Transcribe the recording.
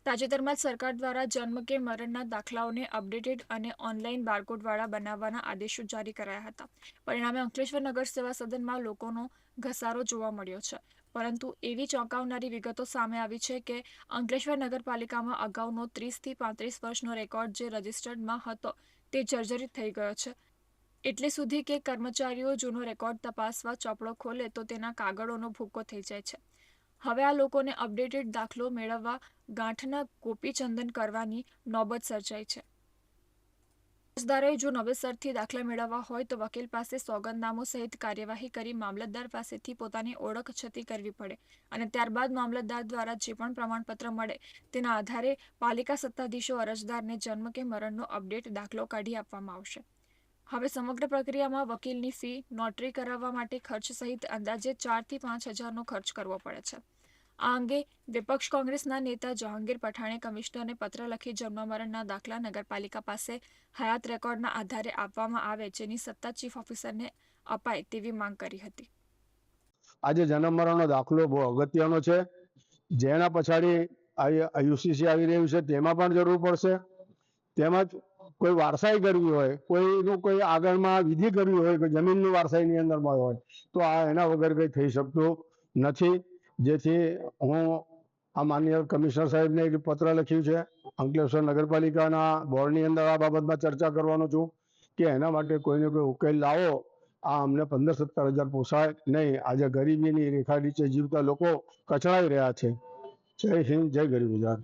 તાજેતરમાં જ સરકાર દ્વારા જન્મ કે મરણના દાખલાઓને અપડેટેડ અને ઓનલાઈન બારકોડવાળા બનાવવાના આદેશો જારી કરાયા હતા. પરિણામે અંકલેશ્વર નગર સેવા સદનમાં લોકોનો ઘસારો જોવા મળ્યો છે. પરંતુ એવી ચોંકાવનારી વિગતો સામે આવી છે કે અંકલેશ્વર નગરપાલિકામાં અગાઉનો 30 થી 35 વર્ષનો રેકોર્ડ જે રજિસ્ટર્ડમાં હતો તે જર્જરિત થઈ ગયો છે. એટલે સુધી કે કર્મચારીઓ જૂનો રેકોર્ડ તપાસવા ચોપડો ખોલે તો તેના કાગળોનો ભૂકો થઈ જાય છે. હવે આ લોકોને અપડેટેડ દાખલો મેળવવા ગાંઠના ગોપીચંદન કરવાની નોબત સર્જાઈ છે. અરજદારોએ જો નવેસરથી દાખલા મેળવવા હોય તો વકીલ પાસે સોગંદનામું સહિત કાર્યવાહી કરી મામલતદાર પાસેથી પોતાની ઓળખ છતી કરવી પડે અને ત્યારબાદ મામલતદાર દ્વારા જે પણ પ્રમાણપત્ર મળે તેના આધારે પાલિકા સત્તાધીશો અરજદારને જન્મ કે મરણનો અપડેટ દાખલો કાઢી આપવામાં આવશે. હવે સમગ્ર પ્રક્રિયામાં વકીલની ફી, નોટરી કરાવવા માટે ખર્ચ સહિત અંદાજે 4 થી 5 હજારનો ખર્ચ કરવો પડે છે. આ અંગે વિપક્ષ કોંગ્રેસના નેતા જહાંગીર પઠાણે કમિશનરને પત્ર લખી જન્મ મરણના દાખલા નગરપાલિકા પાસે હયાત રેકોર્ડના આધારે આપવામાં આવે જેની સત્તા ચીફ ઓફિસરને અપાય તેવી માંગ કરી હતી. આજે જન્મ મરણનો દાખલો બહુ અગત્યનો છે. જેના પછાડી યુસીસી આવી રહ્યું છે તેમાં પણ જરૂર પડશે. તેમજ કોઈ વારસાઈ કરવી હોય, કોઈનું કોઈ આગળમાં વિધિ કરવી હોય, કોઈ જમીનની વારસાઈની અંદરમાં હોય તો આ એના વગર કંઈ થઈ શકતું નથી. જેથી હું આ માનનીય કમિશનર સાહેબને એક પત્ર લખ્યું છે. અંકલેશ્વર નગરપાલિકાના બોર્ડની અંદર આ બાબતમાં ચર્ચા કરવાનો છું કે એના માટે કોઈને કોઈ ઉકેલ લાવો. આ અમને 15-17 હજાર પોસાય નહીં. આજે ગરીબીની રેખા નીચે જીવતા લોકો કચડાઈ રહ્યા છે. જય હિન્દ, જય ગરીબ ગુજરાત.